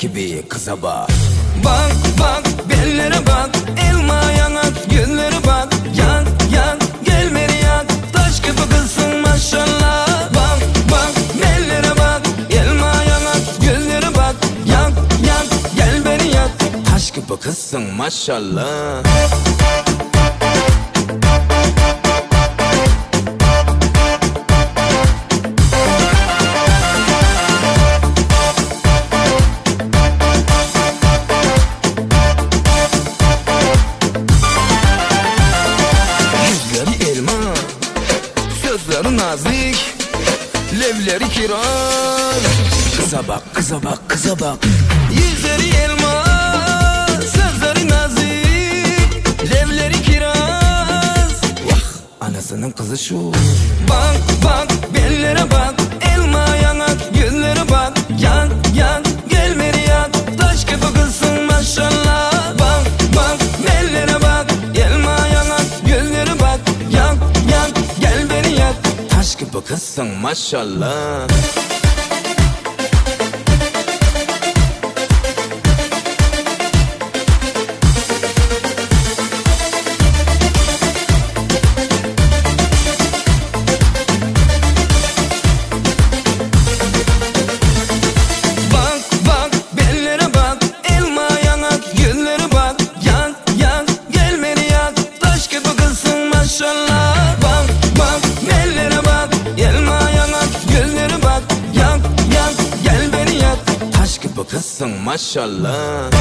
gibi kıza bak. Bak bak bellere bak, elma yanak gözlere bak. Yak yak gel beni yak, taş gibi kızsın maşallah. Bak bak bellere bak, elma yanak gözlere bak. Yak yak gel beni yak, Taş gibi kızsın maşallah. sözleri nazik, levleri kiraz. Kıza bak, kıza bak, kıza bak. Yüzleri elma, sözleri nazik, levleri kiraz. Vah, anasının kızı şu. Bak bak bellere bak, elma yanak gözlere bak. Yak yak gel beni yak, taş gibi kızsın maşallah. Bak bak bellere bak, elma yanak gözlere bak. Yak yak gel beni yak, Taş gibi kızsın maşallah. Bak bak bellere bak, elma yanak gözlere bak. Yak yak gel beni yak, Taş gibi kızsın maşallah.